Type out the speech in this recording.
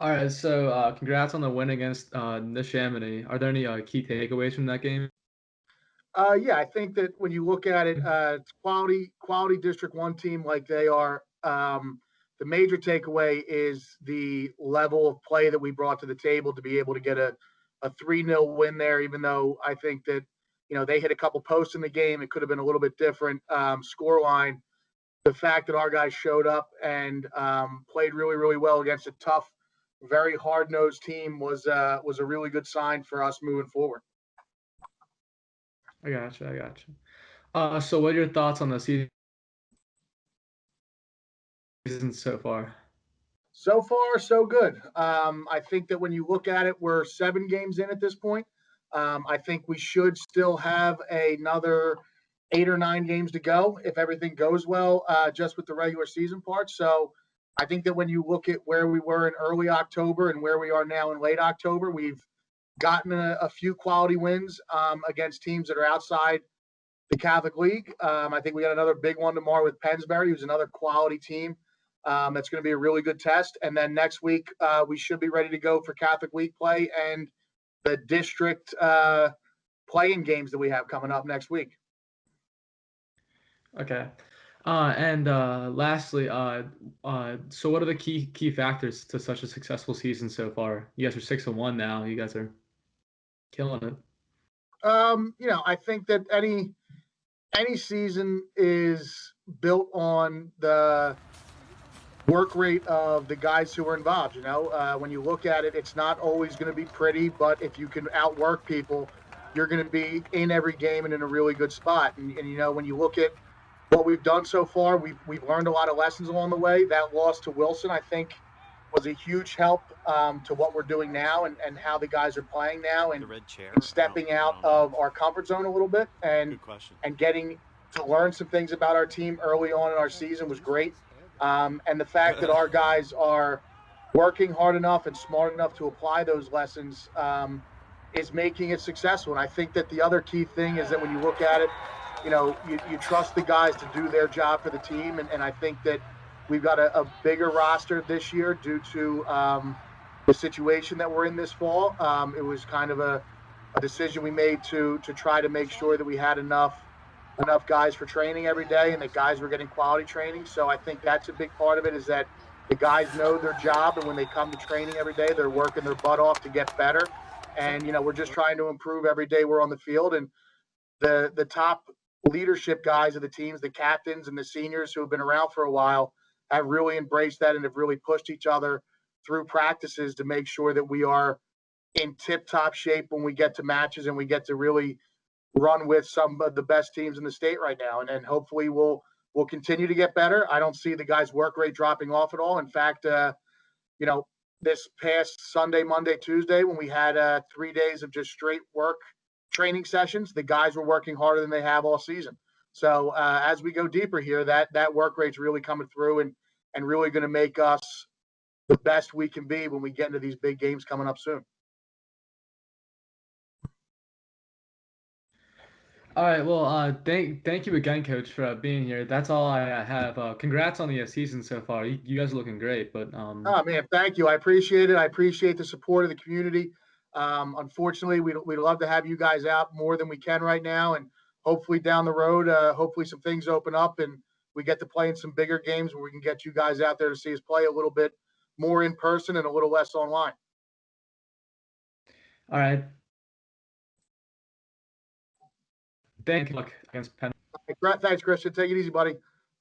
All right, so congrats on the win against Neshaminy. Are there any key takeaways from that game? Yeah, I think that when you look at it, it's quality District One team like they are. The major takeaway is the level of play that we brought to the table to be able to get a 3-0 win there. Even though I think that they hit a couple posts in the game, it could have been a little bit different score line. The fact that our guys showed up and played really really well against a tough, very hard nosed team was a really good sign for us moving forward. I gotcha, I gotcha. So what are your thoughts on the season so far? So far, so good. I think that when you look at it, we're 7 games in at this point. I think we should still have another 8 or 9 games to go if everything goes well, just with the regular season part. So I think that when you look at where we were in early October and where we are now in late October, we've gotten a few quality wins against teams that are outside the Catholic League. I think we got another big one tomorrow with Pennsbury, who's another quality team. That's going to be a really good test. And then next week, we should be ready to go for Catholic League play and the district playing games that we have coming up next week. Okay. And lastly, so what are the key factors to such a successful season so far? You guys are 6-1 now. You guys are killing it. I think that any season is built on the work rate of the guys who are involved. When you look at it, it's not always going to be pretty, but if you can outwork people, you're going to be in every game and in a really good spot. And when you look at what we've done so far, we've learned a lot of lessons along the way. That loss to Wilson, I think, was a huge help to what we're doing now and how the guys are playing now and stepping out of our comfort zone a little bit and getting to learn some things about our team early on in our season was great. And the fact that our guys are working hard enough and smart enough to apply those lessons is making it successful. And I think that the other key thing is that when you look at it, you trust the guys to do their job for the team. And I think that we've got a bigger roster this year due to the situation that we're in this fall. It was kind of a decision we made to try to make sure that we had enough guys for training every day and that guys were getting quality training. So I think that's a big part of it is that the guys know their job, and when they come to training every day, they're working their butt off to get better. And we're just trying to improve every day we're on the field. And the top leadership guys of the teams, the captains and the seniors who have been around for a while, have really embraced that and have really pushed each other through practices to make sure that we are in tip-top shape when we get to matches and we get to really run with some of the best teams in the state right now. And hopefully we'll continue to get better. I don't see the guys' work rate dropping off at all. In fact, this past Sunday, Monday, Tuesday, when we had 3 days of just straight work training sessions, the guys were working harder than they have all season. So as we go deeper here, that work rate's really coming through and really going to make us the best we can be when we get into these big games coming up soon. All right. Well, thank you again, Coach, for being here. That's all I have. Congrats on the season so far. You guys are looking great. But Oh man, thank you. I appreciate it. I appreciate the support of the community. Unfortunately, we'd love to have you guys out more than we can right now, and hopefully down the road, hopefully some things open up and we get to play in some bigger games where we can get you guys out there to see us play a little bit more in person and a little less online. all right. Thank you. Luck against Penn. Thanks, Christian. Take it easy, buddy.